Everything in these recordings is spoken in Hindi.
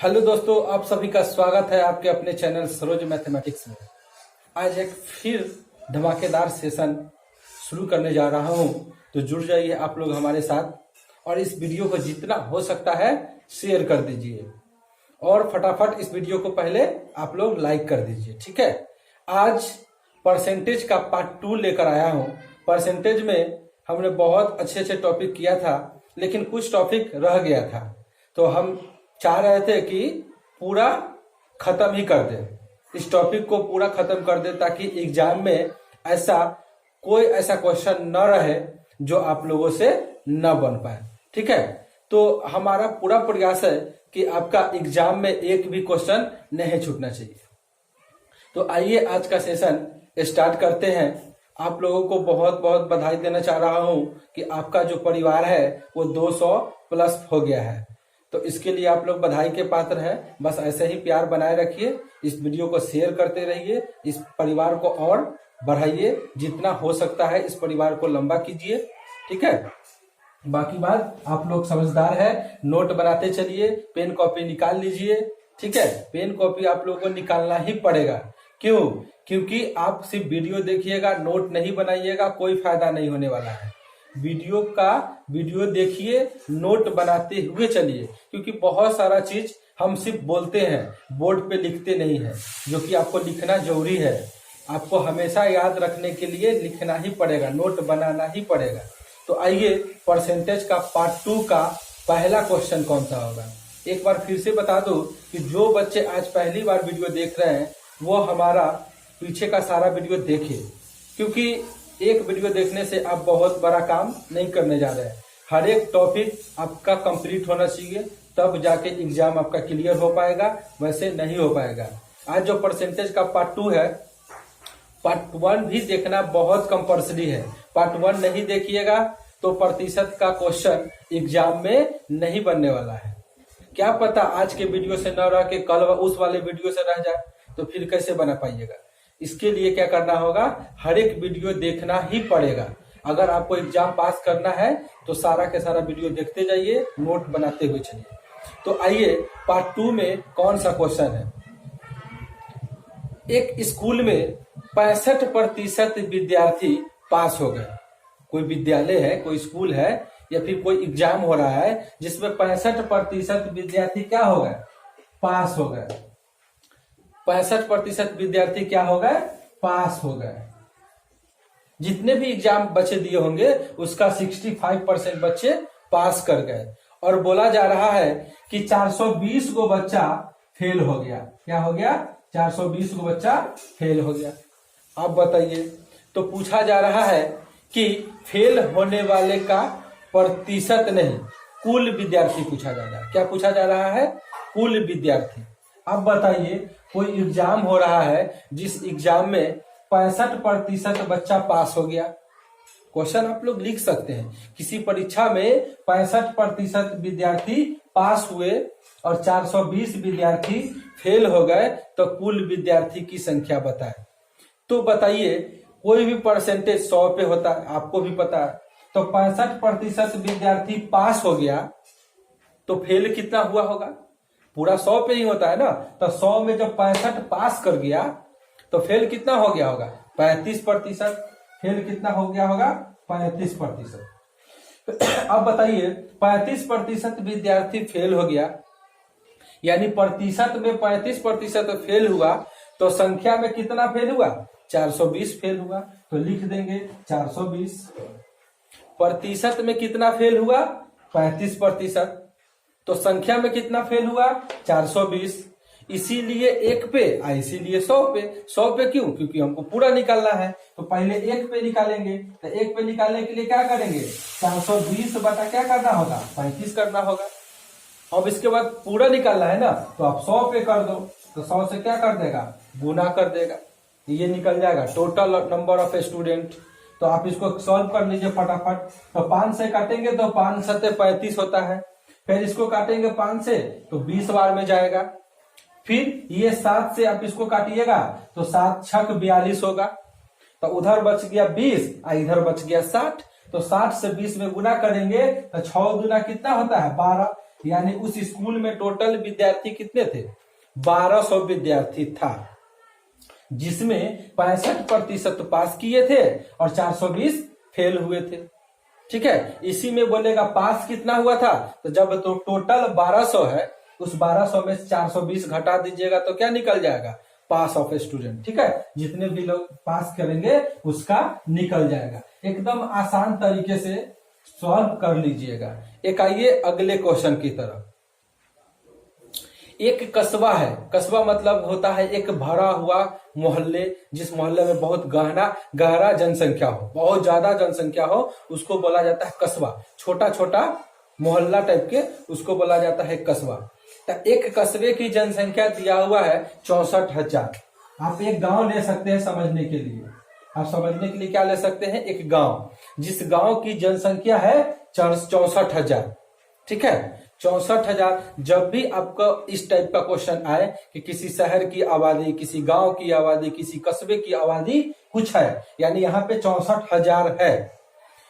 हेलो दोस्तों, आप सभी का स्वागत है आपके अपने चैनल सरोज मैथमेटिक्स में। आज एक फिर धमाकेदार सेशन शुरू करने जा रहा हूं, तो जुड़ जाइए आप लोग हमारे साथ और इस वीडियो को जितना हो सकता है शेयर कर दीजिए और फटाफट इस वीडियो को पहले आप लोग लाइक कर दीजिए। ठीक है, आज परसेंटेज का पार्ट 2 लेकर आया हूं। परसेंटेज में हमने बहुत अच्छे अच्छे टॉपिक किया था, लेकिन कुछ टॉपिक रह गया था, तो हम चाह रहे थे कि पूरा खत्म ही कर दे, इस टॉपिक को पूरा खत्म कर दे, ताकि एग्जाम में ऐसा क्वेश्चन न रहे जो आप लोगों से न बन पाए। ठीक है, तो हमारा पूरा प्रयास है कि आपका एग्जाम में एक भी क्वेश्चन नहीं छूटना चाहिए। तो आइए आज का सेशन स्टार्ट करते हैं। आप लोगों को बहुत बहुत बधाई देना चाह रहा हूं कि आपका जो परिवार है वो 200 प्लस हो गया है, तो इसके लिए आप लोग बधाई के पात्र हैं। बस ऐसे ही प्यार बनाए रखिए, इस वीडियो को शेयर करते रहिए, इस परिवार को और बढ़ाइए, जितना हो सकता है इस परिवार को लंबा कीजिए। ठीक है, बाकी बात आप लोग समझदार है, नोट बनाते चलिए, पेन कॉपी निकाल लीजिए। ठीक है, पेन कॉपी आप लोगों को निकालना ही पड़ेगा। क्यों? क्योंकि आप सिर्फ वीडियो देखिएगा, नोट नहीं बनाइएगा, कोई फायदा नहीं होने वाला है। वीडियो देखिए, नोट बनाते हुए चलिए, क्योंकि बहुत सारा चीज हम सिर्फ बोलते हैं, बोर्ड पे लिखते नहीं है, जो कि आपको लिखना जरूरी है। आपको हमेशा याद रखने के लिए लिखना ही पड़ेगा, नोट बनाना ही पड़ेगा। तो आइए परसेंटेज का पार्ट 2 का पहला क्वेश्चन कौन सा होगा। एक बार फिर से बता दो कि जो बच्चे आज पहली बार वीडियो देख रहे हैं वो हमारा पीछे का सारा वीडियो देखे, क्योंकि एक वीडियो देखने से आप बहुत बड़ा काम नहीं करने जा रहे हैं। हर एक टॉपिक आपका कंप्लीट होना चाहिए, तब जाके एग्जाम आपका क्लियर हो पाएगा, वैसे नहीं हो पाएगा। आज जो परसेंटेज का पार्ट 2 है, पार्ट 1 भी देखना बहुत कंपल्सरी है। पार्ट 1 नहीं देखिएगा तो प्रतिशत का क्वेश्चन एग्जाम में नहीं बनने वाला है। क्या पता आज के वीडियो से न रह के कल उस वाले वीडियो से रह जाए, तो फिर कैसे बना पाइएगा। इसके लिए क्या करना होगा, हर एक वीडियो देखना ही पड़ेगा। अगर आपको एग्जाम पास करना है तो सारा के सारा वीडियो देखते जाइए, नोट बनाते हुए चलिए। तो आइए पार्ट 2 में कौन सा क्वेश्चन है। एक स्कूल में 65% विद्यार्थी पास हो गए। कोई विद्यालय है, कोई स्कूल है, या फिर कोई एग्जाम हो रहा है जिसमें 65% विद्यार्थी क्या हो गए, पास हो गए। 65% विद्यार्थी क्या हो गए, पास हो गए। जितने भी एग्जाम बच्चे दिए होंगे उसका 65% बच्चे पास कर गए। और बोला जा रहा है कि 420 को बच्चा फेल हो गया। क्या हो गया? 420 को बच्चा फेल हो गया। आप बताइए, तो पूछा जा रहा है कि फेल होने वाले का प्रतिशत नहीं, कुल विद्यार्थी पूछा जा रहा है। क्या पूछा जा रहा है? कुल विद्यार्थी। अब बताइए, कोई एग्जाम हो रहा है जिस एग्जाम में 65% बच्चा पास हो गया। क्वेश्चन आप लोग लिख सकते हैं, किसी परीक्षा में 65% विद्यार्थी पास हुए और 420 विद्यार्थी फेल हो गए, तो कुल विद्यार्थी की संख्या बताएं। तो बताइए, कोई भी परसेंटेज 100 पे होता है, आपको भी पता है। तो 65% विद्यार्थी पास हो गया तो फेल कितना हुआ होगा? पूरा 100 पे ही होता है ना। तो 100 में जब 65 पास कर गया तो फेल कितना हो गया होगा? 35%। फेल कितना हो गया होगा? 35%। अब बताइए, 35% विद्यार्थी फेल हो गया, यानी प्रतिशत में 35% फेल हुआ, तो संख्या में कितना फेल हुआ? 420 फेल हुआ। तो लिख देंगे 420। प्रतिशत में कितना फेल हुआ? 35%। तो संख्या में कितना फेल हुआ? 420। इसीलिए 1 पे, इसीलिए 100 पे। 100 पे क्यों? क्योंकि हमको पूरा निकालना है, तो पहले 1 पे निकालेंगे। तो 1 पे निकालने के लिए क्या करेंगे? 420 बटा क्या करना होगा? 35 करना होगा। अब इसके बाद पूरा निकालना है ना, तो आप 100 पे कर दो, तो 100 से क्या कर देगा? गुना कर देगा। ये निकल जाएगा टोटल नंबर ऑफ स्टूडेंट। तो आप इसको सॉल्व कर लीजिए फटाफट। तो 5 से काटेंगे तो 5 सत्ते 35 होता है। फिर इसको काटेंगे 5 से तो 20 बार में जाएगा। फिर ये 7 से आप इसको काटिएगा तो 7 छक 42 होगा। तो उधर बच गया 20 और इधर बच गया 60। तो 60 से 20 में गुना करेंगे तो 6 गुना कितना होता है? 12। यानी उस स्कूल में टोटल विद्यार्थी कितने थे? 1200 विद्यार्थी था, जिसमें 65% पास किए थे और 420 फेल हुए थे। ठीक है, इसी में बोलेगा पास कितना हुआ था, तो जब तो टोटल 1200 है, उस 1200 में 420 घटा दीजिएगा तो क्या निकल जाएगा? पास ऑफ ए स्टूडेंट। ठीक है, जितने भी लोग पास करेंगे उसका निकल जाएगा। एकदम आसान तरीके से सॉल्व कर लीजिएगा। एक आइए अगले क्वेश्चन की तरफ। एक कस्बा है, कस्बा मतलब होता है एक भरा हुआ मोहल्ले, जिस मोहल्ले में बहुत गहरा जनसंख्या हो, बहुत ज्यादा जनसंख्या हो, उसको बोला जाता है कस्बा। छोटा छोटा मोहल्ला टाइप के, उसको बोला जाता है कस्बा। तो एक कस्बे की जनसंख्या दिया हुआ है 64,000। आप एक गांव ले सकते हैं समझने के लिए। आप समझने के लिए क्या ले सकते हैं? एक गांव, जिस गांव की जनसंख्या है 64,000। ठीक है, 64,000। जब भी आपको इस टाइप का क्वेश्चन आए कि किसी शहर की आबादी, किसी गांव की आबादी, किसी कस्बे की आबादी कुछ है, यानी यहाँ पे 64,000 है,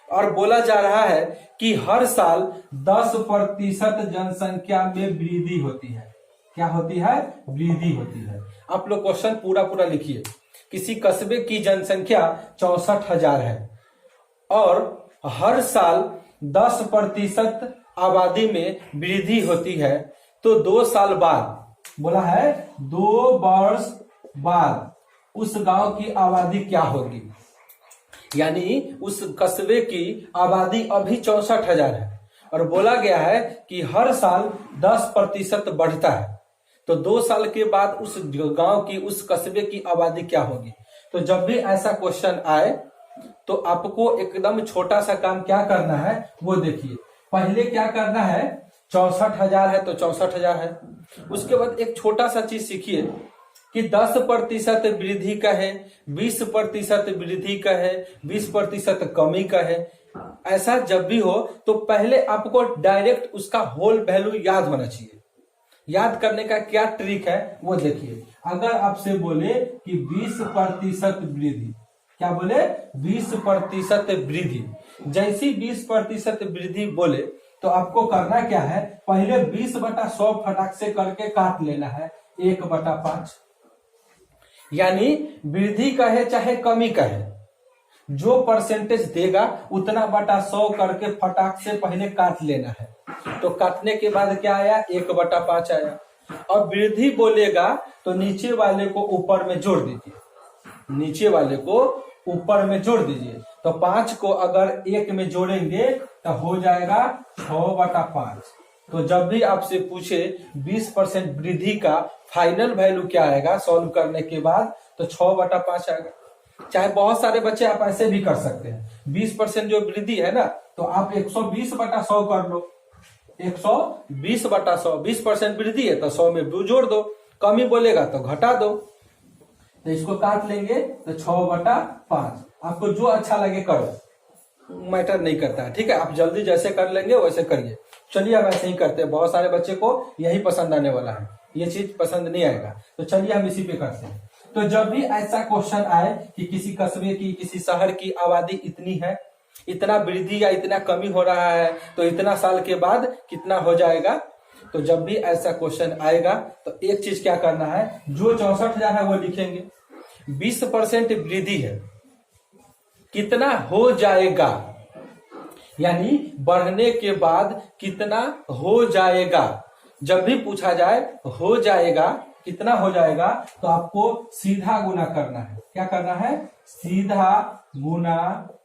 और बोला जा रहा है कि हर साल 10% जनसंख्या में वृद्धि होती है। क्या होती है? वृद्धि होती है। आप लोग क्वेश्चन पूरा पूरा लिखिए। किसी कस्बे की जनसंख्या 64,000 है और हर साल 10% आबादी में वृद्धि होती है, तो 2 साल बाद, बोला है 2 वर्ष बाद उस गांव की आबादी क्या होगी? यानी उस कस्बे की आबादी अभी 64,000 है और बोला गया है कि हर साल 10% बढ़ता है, तो 2 साल के बाद उस गांव की, उस कस्बे की आबादी क्या होगी? तो जब भी ऐसा क्वेश्चन आए तो आपको एकदम छोटा सा काम क्या करना है वो देखिए। पहले क्या करना है? 64,000 है तो 64,000 है। उसके बाद एक छोटा सा चीज सीखिए कि 10% वृद्धि का है, 20% वृद्धि का है, 20% कमी का है। ऐसा जब भी हो तो पहले आपको डायरेक्ट उसका होल वैल्यू याद होना चाहिए। याद करने का क्या ट्रिक है वो देखिए। अगर आपसे बोले कि 20% वृद्धि, क्या बोले? 20% वृद्धि। जैसी 20% वृद्धि बोले तो आपको करना क्या है? पहले 20/100 फटाक से करके काट लेना है 1/5। यानी वृद्धि का है चाहे कमी का है, जो परसेंटेज देगा उतना बटा 100 करके फटाक से पहले काट लेना है। तो काटने के बाद क्या आया? 1/5 आया। अब वृद्धि बोलेगा तो नीचे वाले को ऊपर में जोड़ दीजिए, नीचे वाले को ऊपर में जोड़ दीजिए। तो 5 को अगर 1 में जोड़ेंगे तो हो जाएगा 6/5। तो जब भी आपसे पूछे 20% वृद्धि का फाइनल वैल्यू क्या आएगा सॉल्व करने के बाद, तो 6/5 आएगा। चाहे बहुत सारे बच्चे आप ऐसे भी कर सकते हैं। 20% जो वृद्धि है ना, तो आप 120/100 कर लो। 120/100, 20% वृद्धि है तो 100 में 2 जोड़ दो, कमी बोलेगा तो घटा दो। तो इसको काट लेंगे तो 6/5। आपको जो अच्छा लगे करो, मैटर नहीं करता है। ठीक है, आप जल्दी जैसे कर लेंगे वैसे करिए। चलिए हम ऐसे ही करते हैं, बहुत सारे बच्चे को यही पसंद आने वाला है, ये चीज पसंद नहीं आएगा। तो चलिए हम इसी पे करते हैं। तो जब भी ऐसा क्वेश्चन आए कि किसी कस्बे की, किसी शहर की आबादी इतनी है, इतना वृद्धि या इतना कमी हो रहा है, तो इतना साल के बाद कितना हो जाएगा, तो जब भी ऐसा क्वेश्चन आएगा तो एक चीज क्या करना है, जो 64,000 है वो लिखेंगे। 20% वृद्धि है, कितना हो जाएगा, यानी बढ़ने के बाद कितना हो जाएगा। जब भी पूछा जाए हो जाएगा, कितना हो जाएगा, तो आपको सीधा गुना करना है। क्या करना है? सीधा गुना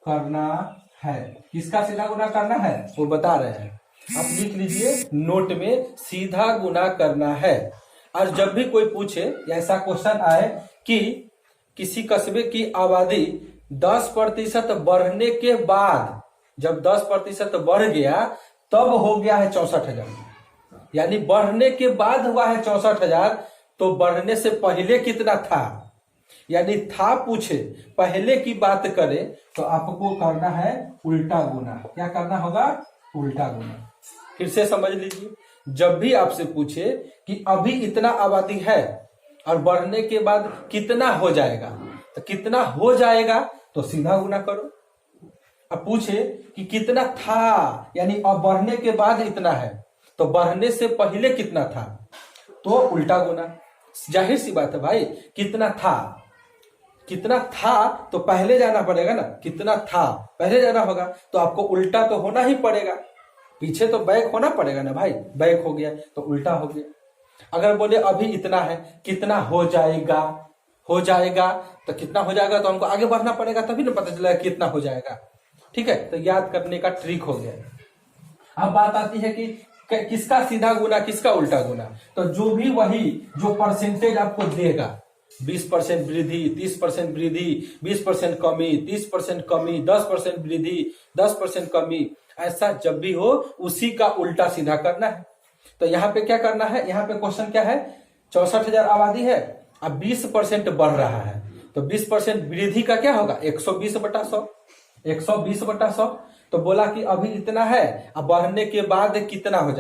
करना है। किसका सीधा गुना करना है वो बता रहे हैं, आप लिख लीजिए नोट में, सीधा गुना करना है। और जब भी कोई पूछे, ऐसा क्वेश्चन आए कि किसी कस्बे की आबादी 10% बढ़ने के बाद, जब 10% बढ़ गया तब हो गया है 64,000, यानी बढ़ने के बाद हुआ है 64,000, तो बढ़ने से पहले कितना था, यानी था पूछे पहले की बात करे तो आपको करना है उल्टा गुना। क्या करना होगा? उल्टा गुना। फिर से समझ लीजिए, जब भी आपसे पूछे कि अभी इतना आबादी है और बढ़ने के बाद कितना हो जाएगा, तो कितना हो जाएगा तो सीधा गुना करो। अब पूछे कि कितना था, यानी अब बढ़ने के बाद इतना है, तो बढ़ने से पहले कितना था तो उल्टा गुना। जाहिर सी बात है भाई, कितना था तो पहले जाना पड़ेगा ना, कितना था पहले जाना होगा, तो आपको उल्टा तो होना ही पड़ेगा, पीछे तो बैक होना पड़ेगा ना भाई, बैक हो गया तो उल्टा हो गया। अगर बोले अभी इतना है, कितना हो जाएगा तो कितना हो जाएगा, तो हमको आगे बढ़ना पड़ेगा, तभी ना पता चलेगा कितना हो जाएगा। ठीक है, तो याद करने का ट्रिक हो गया। अब बात आती है कि किसका सीधा गुना किसका उल्टा गुना। तो जो परसेंटेज आपको देगा, 20% वृद्धि, 30% वृद्धि, 20% कमी, 30% कमी, 10% वृद्धि, 10% कमी, ऐसा जब भी हो उसी का उल्टा सीधा करना है। तो यहाँ पे क्या करना है, यहाँ पे क्वेश्चन क्या है, 64,000 आबादी है, अब 20% बढ़ रहा है, तो 20% वृद्धि का क्या होगा, 120/100, 120/100। तो बोला कि अभी इतना है, अब बढ़ने के बाद कितना हो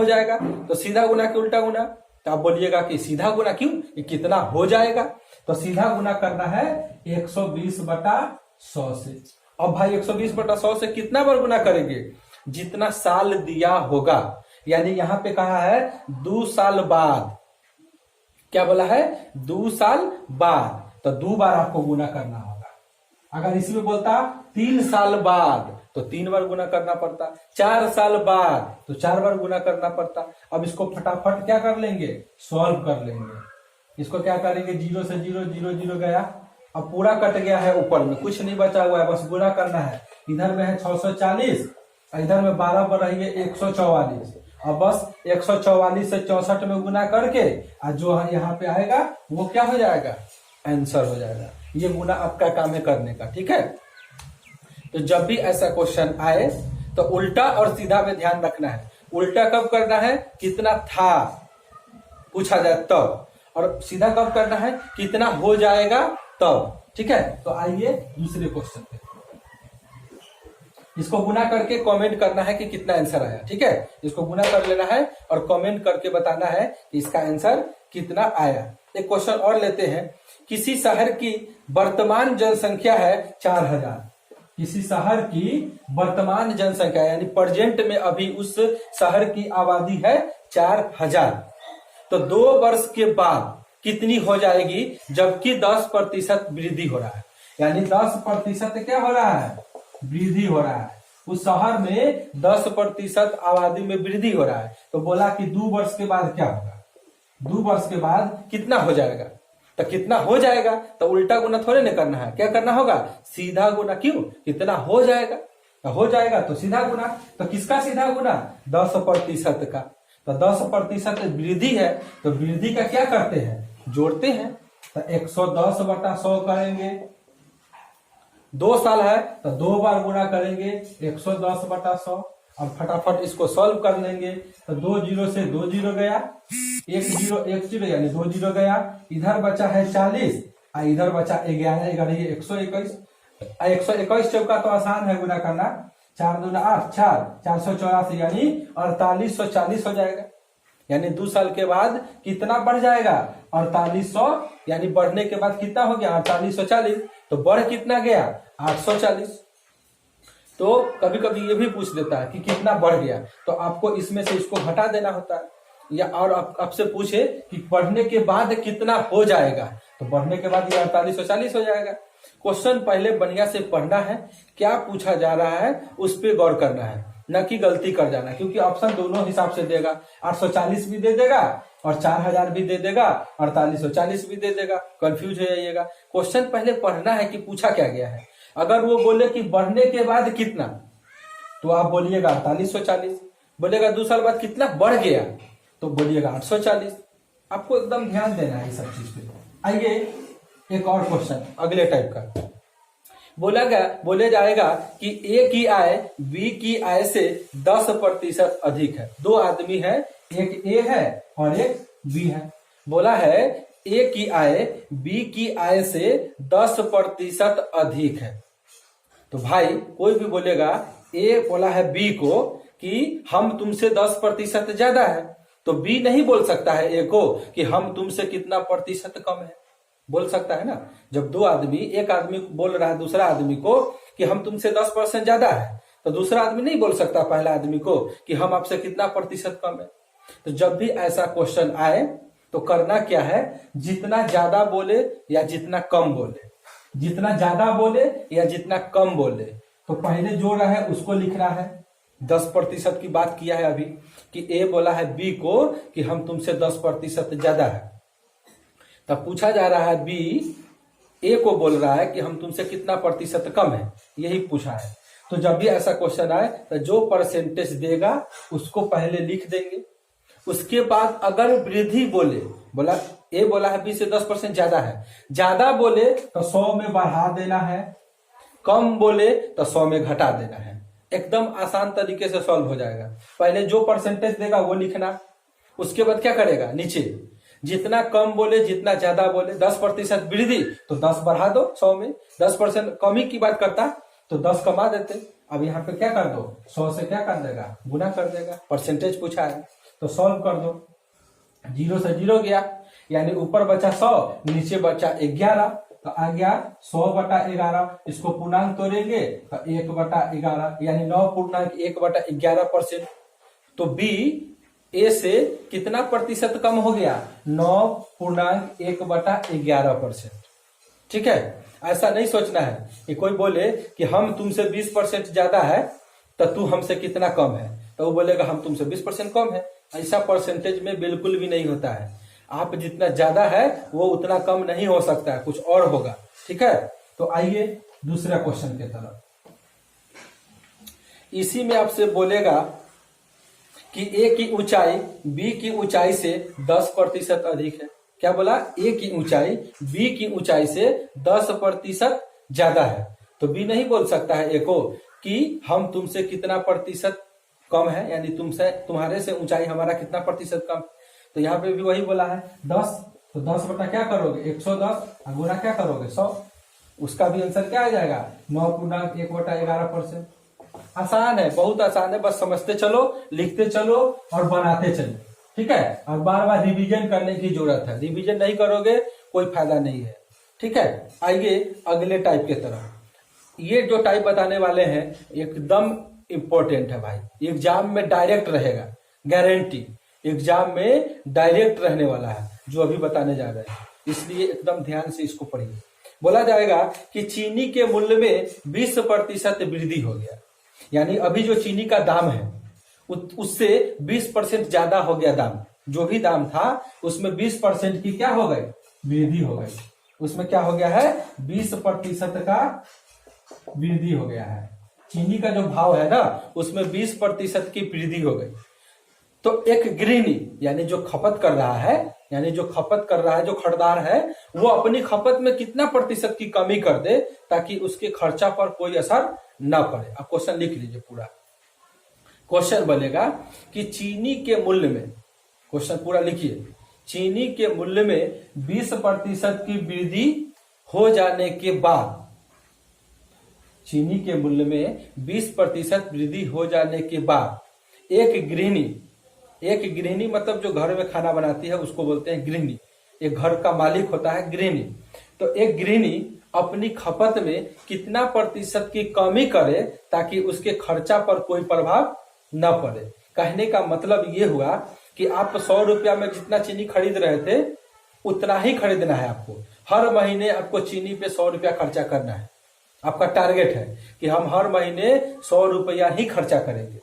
जाएगा, तो सीधा गुना के उल्टा गुना। तो आप बोलिएगा कि सीधा गुना क्यों, ये कितना हो जाएगा, तो सीधा गुना करना है 120/100 से। अब भाई 120/100 से कितना बार गुना करेंगे, जितना साल दिया होगा, यानी यहाँ पे कहा है 2 साल बाद, क्या बोला है 2 साल बाद, तो 2 बार आपको गुना करना होगा। अगर इसमें बोलता 3 साल बाद तो 3 बार गुना करना पड़ता, 4 साल बाद तो 4 बार गुना करना पड़ता। अब इसको फटाफट क्या कर लेंगे, सॉल्व कर लेंगे। इसको क्या करेंगे, 0 से 0, 0, 0 गया, अब पूरा कट गया है, ऊपर में कुछ नहीं बचा हुआ है, बस गुना करना है। इधर में है 640, इधर में 12 पर रही है 144, अब बस 144 से 64 में गुना करके और जो यहाँ पे आएगा वो क्या हो जाएगा, आंसर हो जाएगा। ये गुना आपका काम है करने का। ठीक है, तो जब भी ऐसा क्वेश्चन आए तो उल्टा और सीधा में ध्यान रखना है। उल्टा कब करना है, कितना था पूछा जाए तब, और सीधा कब करना है, कितना हो जाएगा तब। ठीक है, तो आइए दूसरे क्वेश्चन पे, इसको गुना करके कमेंट करना है कि कितना आंसर आया। ठीक है, इसको गुना कर लेना है और कमेंट करके बताना है कि इसका आंसर कितना आया। एक क्वेश्चन और लेते हैं, किसी शहर की वर्तमान जनसंख्या है 4000, किसी शहर की वर्तमान जनसंख्या यानी प्रेजेंट में अभी उस शहर की आबादी है 4000, तो 2 वर्ष के बाद कितनी हो जाएगी, जबकि 10% वृद्धि हो रहा है, यानी 10% क्या हो रहा है, वृद्धि हो रहा है। उस शहर में 10% आबादी में वृद्धि हो रहा है, तो बोला कि 2 वर्ष के बाद क्या होगा, 2 वर्ष के बाद कितना हो जाएगा, तो कितना हो जाएगा, तो उल्टा गुना थोड़े न करना है, क्या करना होगा, सीधा गुना। क्यों, कितना हो जाएगा, तो हो जाएगा तो सीधा गुना। तो किसका सीधा गुना, 10% का, तो 10% वृद्धि है, तो वृद्धि का क्या करते हैं, जोड़ते हैं, तो 110/100 करेंगे। 2 साल है तो 2 बार गुना करेंगे 110/100। अब फटाफट इसको सॉल्व कर लेंगे, तो 2 0 से 2 0 गया, 1 0 1 0 यानी 2 0 गया, इधर बचा है 40 और इधर बचा 11, 121, 121 चौका तो आसान है गुना करना, 4 दूना 8, 484 यानी 4840 हो जाएगा। यानी 2 साल के बाद कितना बढ़ जाएगा, 4800, यानी बढ़ने के बाद कितना हो गया 4840, तो बढ़ कितना गया 840। तो कभी कभी ये भी पूछ देता है कि कितना बढ़ गया, तो आपको इसमें से इसको घटा देना होता है, या और आपसे पूछे कि बढ़ने के बाद कितना हो जाएगा, तो बढ़ने के बाद ये 4840 हो जाएगा। क्वेश्चन पहले बढ़िया से पढ़ना है, क्या पूछा जा रहा है उस पर गौर करना है, न कि गलती कर जाना, क्योंकि ऑप्शन दोनों हिसाब से देगा, 840 भी दे देगा और 4000 भी दे देगा, 4840 भी दे देगा, कंफ्यूज हो जाइएगा। क्वेश्चन पहले पढ़ना है कि पूछा क्या गया है। अगर वो बोले कि बढ़ने के बाद कितना, तो आप बोलिएगा 4840, बोलेगा 2 साल बाद कितना बढ़ गया, तो बोलिएगा 840। आपको एकदम ध्यान देना है इस सब चीज पे। आइए एक और क्वेश्चन अगले टाइप का, बोले जाएगा कि ए की आय बी की आय से 10% अधिक है। 2 आदमी है, एक ए है और एक बी है। बोला है ए की आय बी की आय से 10% अधिक है। तो भाई कोई भी बोलेगा, ए बोला है बी को कि हम तुमसे 10% ज्यादा है, तो बी नहीं बोल सकता है ए को कि हम तुमसे कितना प्रतिशत कम है, बोल सकता है ना। जब 2 आदमी, एक आदमी बोल रहा है दूसरा आदमी को कि हम तुमसे 10% ज्यादा है, तो दूसरा आदमी नहीं बोल सकता पहला आदमी को कि हम आपसे कितना प्रतिशत कम है। तो जब भी ऐसा क्वेश्चन आए तो करना क्या है, जितना ज्यादा बोले या जितना कम बोले, जितना ज्यादा बोले या जितना कम बोले, तो पहले जो रहा है उसको लिखना है। 10% की बात किया है अभी कि ए बोला है बी को कि हम तुमसे 10% ज्यादा है, तब पूछा जा रहा है बी ए को बोल रहा है कि हम तुमसे कितना प्रतिशत कम है, यही पूछा है। तो जब भी ऐसा क्वेश्चन आए तो जो परसेंटेज देगा उसको पहले लिख देंगे। उसके बाद अगर वृद्धि बोले, बोला ए बोला है बी से 10% ज्यादा है, ज्यादा बोले तो 100 में बढ़ा देना है, कम बोले तो 100 में घटा देना है। एकदम आसान तरीके से सॉल्व हो जाएगा। पहले जो परसेंटेज देगा वो लिखना, उसके बाद क्या करेगा, नीचे जितना कम बोले जितना ज्यादा बोले, 10% वृद्धि तो 10 बढ़ा दो 100 में, 10% कमी की बात करता तो 10 कमा देते। अब यहाँ पे क्या कर दो, 100 से क्या कर देगा, गुना कर देगा। परसेंटेज पूछा है तो सॉल्व कर दो। 0 से 0 गया, यानी ऊपर बचा 100, नीचे बचा 11, तो आ गया 100/11। इसको पूर्णांक तोड़ेंगे तो 1/11, यानी 9.1/11%। तो बी ए से कितना प्रतिशत कम हो गया, 9.1/11%। ठीक है, ऐसा नहीं सोचना है कि कोई बोले कि हम तुमसे 20% ज्यादा है तो तू हमसे कितना कम है, तो वो बोलेगा हम तुमसे 20% कम है। ऐसा परसेंटेज में बिल्कुल भी नहीं होता है। आप जितना ज्यादा है वो उतना कम नहीं हो सकता है, कुछ और होगा। ठीक है, तो आइए दूसरा क्वेश्चन की तरफ। इसी में आपसे बोलेगा कि ए की ऊंचाई बी की ऊंचाई से 10% अधिक है। क्या बोला, ए की ऊंचाई बी की ऊंचाई से 10% ज्यादा है। तो बी नहीं बोल सकता है ए को कि हम तुमसे कितना प्रतिशत कम है, यानी तुमसे तुम्हारे से ऊंचाई हमारा कितना प्रतिशत कम। तो यहाँ पे भी वही बोला है 10, तो 10 बटा क्या करोगे 110, गुना क्या करोगे 100। उसका भी आंसर क्या आ जाएगा 9.1/11%। आसान है, बहुत आसान है, बस समझते चलो, लिखते चलो और बनाते चलो। ठीक है, और बार बार रिवीजन करने की जरूरत है। रिवीजन नहीं करोगे कोई फायदा नहीं है। ठीक है, आइए अगले टाइप के तरफ। ये जो टाइप बताने वाले हैं एकदम इंपॉर्टेंट है भाई, एग्जाम में डायरेक्ट रहेगा, गारंटी एग्जाम में डायरेक्ट रहने वाला है जो अभी बताने जा रहे हैं, इसलिए एकदम ध्यान से इसको पढ़िए। बोला जाएगा कि चीनी के मूल्य में 20% वृद्धि हो गया, यानी अभी जो चीनी का दाम है उससे 20% ज्यादा हो गया दाम। जो भी दाम था उसमें 20% की क्या हो गई, वृद्धि हो गई। उसमें क्या हो गया है, 20% का वृद्धि हो गया है। चीनी का जो भाव है ना उसमें 20% की वृद्धि हो गई। तो एक गृहिणी यानी जो खपत कर रहा है, यानी जो खपत कर रहा है, जो खरीदार है, वो अपनी खपत में कितना प्रतिशत की कमी कर दे ताकि उसके खर्चा पर कोई असर ना पड़े। अब क्वेश्चन लिख लीजिए पूरा। क्वेश्चन बनेगा कि चीनी के मूल्य में, क्वेश्चन पूरा लिखिए, चीनी के मूल्य में 20% की वृद्धि हो जाने के बाद, चीनी के मूल्य में 20% वृद्धि हो जाने के बाद एक गृहिणी मतलब जो घर में खाना बनाती है उसको बोलते हैं गृहिणी। एक घर का मालिक होता है गृहिणी। तो एक गृहिणी अपनी खपत में कितना प्रतिशत की कमी करे ताकि उसके खर्चा पर कोई प्रभाव न पड़े। कहने का मतलब ये हुआ कि आप 100 रुपया में जितना चीनी खरीद रहे थे उतना ही खरीदना है आपको। हर महीने आपको चीनी पे 100 रुपया खर्चा करना है। आपका टारगेट है कि हम हर महीने 100 रुपया ही खर्चा करेंगे।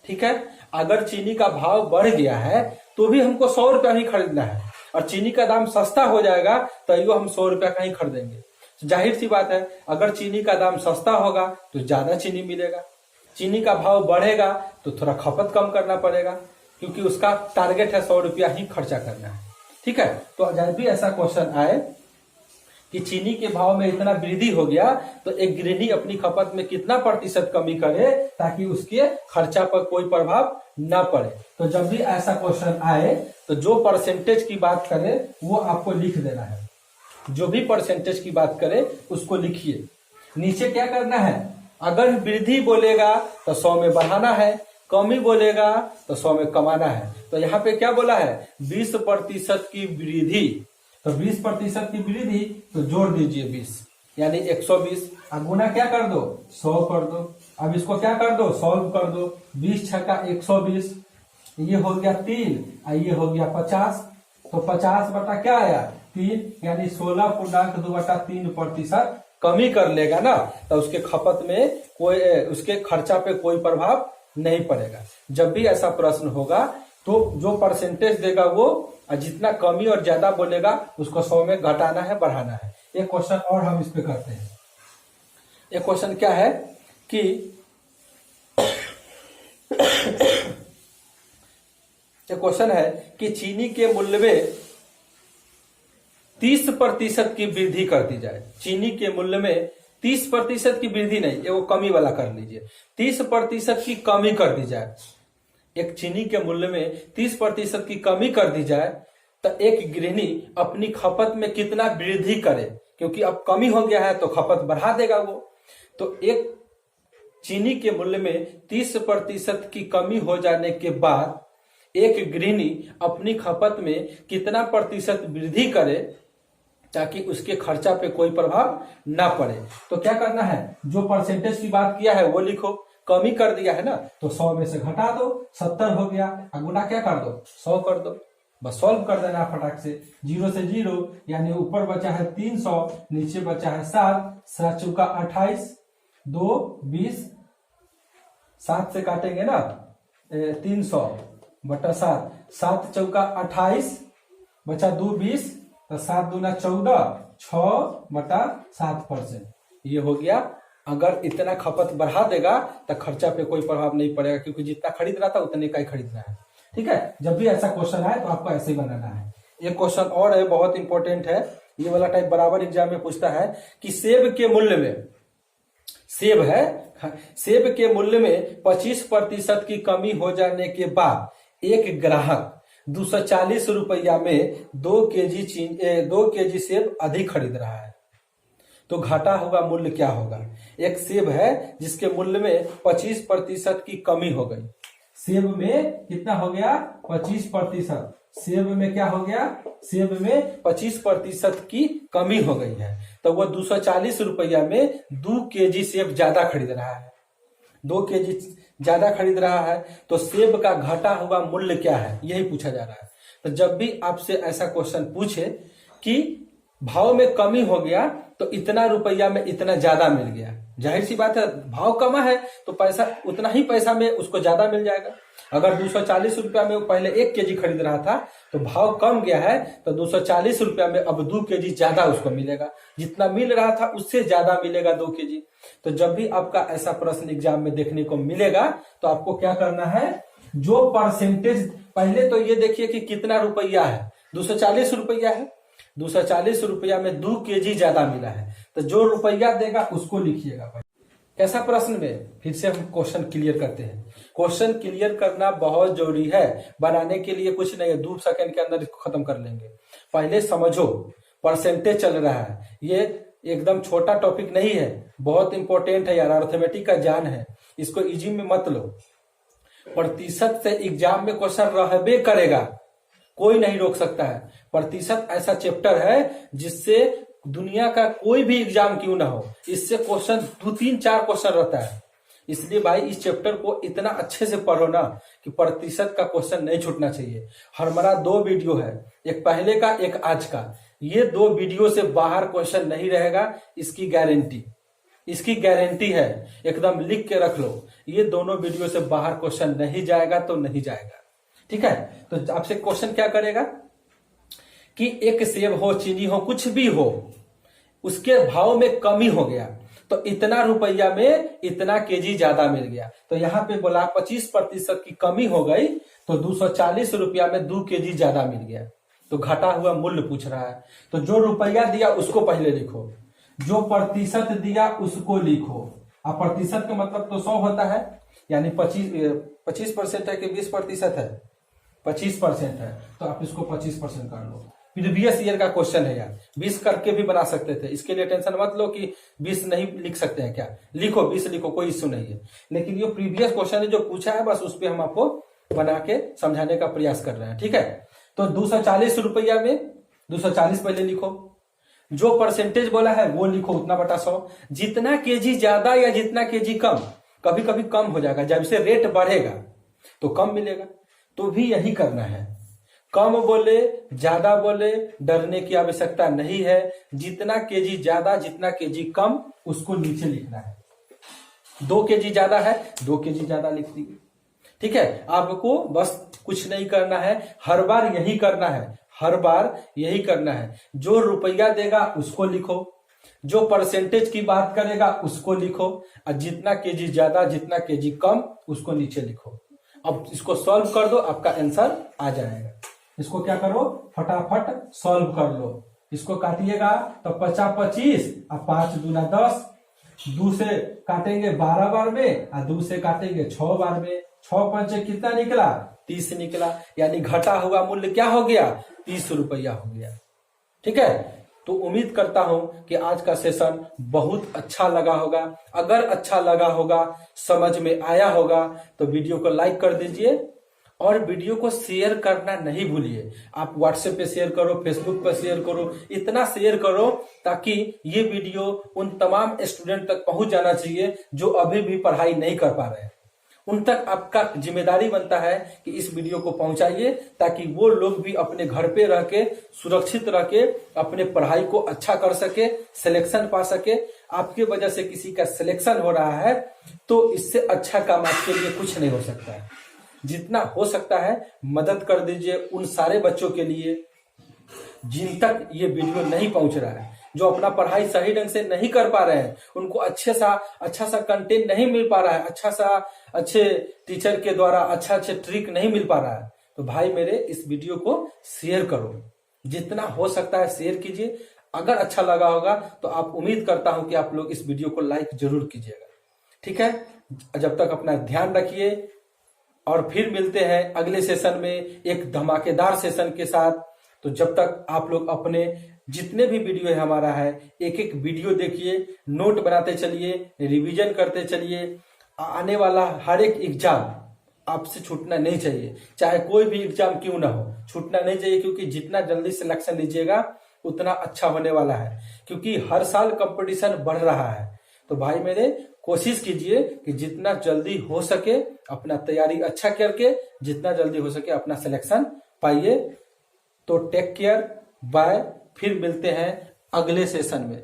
ठीक है, अगर चीनी का भाव बढ़ गया है तो भी हमको 100 रुपया ही खरीदना है, और चीनी का दाम सस्ता हो जाएगा तो हम 100 रुपया का ही खरीदेंगे। जाहिर सी बात है, अगर चीनी का दाम सस्ता होगा तो ज्यादा चीनी मिलेगा, चीनी का भाव बढ़ेगा तो थोड़ा खपत कम करना पड़ेगा, क्योंकि उसका टारगेट है 100 रुपया ही खर्चा करना है। ठीक है, तो जब भी ऐसा क्वेश्चन आए कि चीनी के भाव में इतना वृद्धि हो गया तो एक गृहिणी अपनी खपत में कितना प्रतिशत कमी करे ताकि उसके खर्चा पर कोई प्रभाव न पड़े। तो जब भी ऐसा क्वेश्चन आए तो जो परसेंटेज की बात करे वो आपको लिख देना है। जो भी परसेंटेज की बात करे उसको लिखिए। नीचे क्या करना है, अगर वृद्धि बोलेगा तो 100 में बढ़ाना है, कमी बोलेगा तो 100 में कमाना है। तो यहाँ पे क्या बोला है, 20% की वृद्धि, तो 20% की वृद्धि तो जोड़ दीजिए 20, यानी 120, और गुना क्या कर दो 100 कर दो। अब इसको क्या कर दो, सॉल्व कर दो। 20 छक्का 120, ये हो गया 3 और ये हो गया 50। तो 50 बटा क्या आया 3, यानी 16.2/3% कमी कर लेगा ना, तो उसके खपत में कोई, उसके खर्चा पे कोई प्रभाव नहीं पड़ेगा। जब भी ऐसा प्रश्न होगा तो जो परसेंटेज देगा वो, जितना कमी और ज्यादा बोलेगा उसको 100 में घटाना है, बढ़ाना है। एक क्वेश्चन और हम इस पे करते हैं। एक क्वेश्चन क्या है कि एक क्वेश्चन है कि चीनी के मूल्य में 30% की वृद्धि कर दी जाए। चीनी के मूल्य में 30% की वृद्धि नहीं, ये वो कमी वाला कर लीजिए, 30% की कमी कर दी जाए। एक चीनी के मूल्य में 30% की कमी कर दी जाए तो एक गृहिणी अपनी खपत में कितना वृद्धि करे, क्योंकि अब कमी हो गया है तो खपत बढ़ा देगा वो। तो एक चीनी के मूल्य में 30% की कमी हो जाने के बाद एक गृहिणी अपनी खपत में कितना प्रतिशत वृद्धि करे ताकि उसके खर्चा पे कोई प्रभाव ना पड़े। तो क्या करना है, जो परसेंटेज की बात किया है वो लिखो। कमी कर दिया है ना, तो 100 में से घटा दो, 70 हो गया, गुना क्या कर दो 100 कर दो, बस सॉल्व कर देना है फटाक से। 0 से 0, यानी ऊपर बचा है 300, नीचे बचा है 7, 7 चौका 28, 2 20, 7 से काटेंगे ना 300 बटा 7, 7 चौका 28, बचा 2 20, तो 7 दूना 14, 6/7%। ये हो गया। अगर इतना खपत बढ़ा देगा तो खर्चा पे कोई प्रभाव नहीं पड़ेगा, क्योंकि जितना खरीद रहा था उतने का ही खरीदना है। ठीक है, जब भी ऐसा क्वेश्चन आए तो आपको ऐसे ही बनाना है। एक क्वेश्चन और है, बहुत इंपॉर्टेंट है, ये वाला टाइप बराबर एग्जाम में पूछता है कि सेब के मूल्य में, सेब है, सेब के मूल्य में 25% की कमी हो जाने के बाद एक ग्राहक 240 रुपया में 2 केजी सेब अधिक खरीद रहा है, तो घटा हुआ मूल्य क्या होगा। एक सेब है जिसके मूल्य में 25% की कमी हो गई। सेब में कितना हो गया 25%, सेब में क्या हो गया, सेब में 25% की कमी हो गई है, तो वो 240 रुपया में 2 केजी सेब ज्यादा खरीद रहा है, 2 केजी ज्यादा खरीद रहा है। तो सेब का घटा हुआ मूल्य क्या है, यही पूछा जा रहा है। तो जब भी आपसे ऐसा क्वेश्चन पूछे कि भाव में कमी हो गया तो इतना रुपया में इतना ज्यादा मिल गया, जाहिर सी बात है भाव कमा है तो पैसा उतना ही पैसा में उसको ज्यादा मिल जाएगा। अगर 240 रुपया में वो पहले 1 केजी खरीद रहा था तो भाव कम गया है तो 240 रुपया में अब 2 केजी ज्यादा उसको मिलेगा, जितना मिल रहा था उससे ज्यादा मिलेगा 2 केजी। तो जब भी आपका ऐसा प्रश्न एग्जाम में देखने को मिलेगा तो आपको क्या करना है, जो परसेंटेज, पहले तो ये देखिए कि कितना रुपया है, 240 रुपया है, 240 रुपया में 2 केजी ज्यादा मिला है, तो जो रुपया देगा उसको लिखिएगा भाई। कैसा प्रश्न में, फिर से हम क्वेश्चन क्लियर करते हैं। क्वेश्चन क्लियर करना बहुत जरूरी है, बनाने के लिए कुछ नहीं है, 2 सेकंड के अंदर इसको खत्म कर लेंगे। पहले समझो परसेंटेज चल रहा है, ये एकदम छोटा टॉपिक नहीं है, बहुत इंपॉर्टेंट है यार, अर्थमेटिक का ज्ञान है, इसको इजी में मत लो। प्रतिशत से एग्जाम में क्वेश्चन रहबे करेगा, कोई नहीं रोक सकता है। प्रतिशत ऐसा चैप्टर है जिससे दुनिया का कोई भी एग्जाम क्यों ना हो, इससे क्वेश्चन 2-3-4 क्वेश्चन रहता है। इसलिए भाई इस चैप्टर को इतना अच्छे से पढ़ो ना कि प्रतिशत का क्वेश्चन नहीं छूटना चाहिए। हमारा 2 वीडियो है, एक पहले का एक आज का, ये 2 वीडियो से बाहर क्वेश्चन नहीं रहेगा, इसकी गारंटी, इसकी गारंटी है, एकदम लिख के रख लो। ये दोनों वीडियो से बाहर क्वेश्चन नहीं जाएगा तो नहीं जाएगा। ठीक है, तो आपसे क्वेश्चन क्या करेगा कि एक सेब हो, चीनी हो, कुछ भी हो, उसके भाव में कमी हो गया तो इतना रुपया में इतना केजी ज्यादा मिल गया। तो यहाँ पे बोला 25% की कमी हो गई तो 240 रुपया में 2 केजी ज्यादा मिल गया, तो घटा हुआ मूल्य पूछ रहा है। तो जो रुपया दिया उसको पहले लिखो, जो प्रतिशत दिया उसको लिखो। अब प्रतिशत का मतलब तो 100 होता है, यानी 25% है कि 20% है, 25% है, तो आप इसको 25% कर लो। प्रीवियस ईयर का क्वेश्चन है यार, 20 करके भी बना सकते थे, इसके लिए टेंशन मत लो कि 20 नहीं लिख सकते हैं, क्या लिखो 20 लिखो, कोई इश्यू नहीं है। लेकिन ये प्रीवियस क्वेश्चन है जो पूछा है, बस उस पर हम आपको बना के समझाने का प्रयास कर रहे हैं। ठीक है, तो 240 रुपया में 240 पहले लिखो, जो परसेंटेज बोला है वो लिखो, उतना बटा 100। जितना केजी ज्यादा या जितना केजी कम कभी कभी कम हो जाएगा, जब से रेट बढ़ेगा तो कम मिलेगा। तो भी यही करना है, कम बोले ज्यादा बोले डरने की आवश्यकता नहीं है। जितना केजी ज्यादा जितना केजी कम उसको नीचे लिखना है। 2 केजी ज्यादा है 2 केजी ज्यादा लिख दीजिए। ठीक है, आपको बस कुछ नहीं करना है, हर बार यही करना है, हर बार यही करना है। जो रुपया देगा उसको लिखो, जो परसेंटेज की बात करेगा उसको लिखो, और जितना केजी ज्यादा जितना केजी कम उसको नीचे लिखो। अब इसको सॉल्व कर दो, आपका आंसर आ जाएगा। इसको क्या करो, फटाफट सॉल्व कर लो। इसको काटिएगा तो 50 25 और 5 दूना 10, 2 से काटेंगे 12 बार में और 2 से काटेंगे 6 बार में। 6 पंचे कितना निकला, 30 निकला, यानी घटा हुआ मूल्य क्या हो गया, 30 रुपया हो गया। ठीक है, तो उम्मीद करता हूं कि आज का सेशन बहुत अच्छा लगा होगा। अगर अच्छा लगा होगा, समझ में आया होगा, तो वीडियो को लाइक कर दीजिए और वीडियो को शेयर करना नहीं भूलिए। आप व्हाट्सएप पे शेयर करो, फेसबुक पे शेयर करो, इतना शेयर करो ताकि ये वीडियो उन तमाम स्टूडेंट तक पहुंच जाना चाहिए जो अभी भी पढ़ाई नहीं कर पा रहे हैं। उन तक आपका जिम्मेदारी बनता है कि इस वीडियो को पहुंचाइए, ताकि वो लोग भी अपने घर पे रह के सुरक्षित रह के अपने पढ़ाई को अच्छा कर सके, सिलेक्शन पा सके। आपके वजह से किसी का सिलेक्शन हो रहा है तो इससे अच्छा काम आपके लिए कुछ नहीं हो सकता है। जितना हो सकता है मदद कर दीजिए उन सारे बच्चों के लिए जिन तक ये वीडियो नहीं पहुंच रहा है, जो अपना पढ़ाई सही ढंग से नहीं कर पा रहे हैं, उनको अच्छा सा कंटेंट नहीं मिल पा रहा है, अच्छे टीचर के द्वारा अच्छे ट्रिक नहीं मिल पा रहा है। तो भाई मेरे, इस वीडियो को शेयर करो, जितना हो सकता है शेयर कीजिए। अगर अच्छा लगा होगा तो आप उम्मीद करता हूं कि आप लोग इस वीडियो को लाइक जरूर कीजिएगा। ठीक है, जब तक अपना ध्यान रखिए और फिर मिलते हैं अगले सेशन में एक धमाकेदार सेशन के साथ। तो जब तक आप लोग अपने जितने भी वीडियो है हमारा है, एक एक वीडियो देखिए, नोट बनाते चलिए, रिवीजन करते चलिए। आने वाला हर एक एग्जाम आपसे छूटना नहीं चाहिए, चाहे कोई भी एग्जाम क्यों ना हो, छूटना नहीं चाहिए। क्योंकि जितना जल्दी सिलेक्शन लीजिएगा उतना अच्छा होने वाला है, क्योंकि हर साल कंपटीशन बढ़ रहा है। तो भाई मेरे, कोशिश कीजिए कि जितना जल्दी हो सके अपना तैयारी अच्छा करके जितना जल्दी हो सके अपना सिलेक्शन पाइए। तो टेक केयर, बाय, फिर मिलते हैं अगले सेशन में।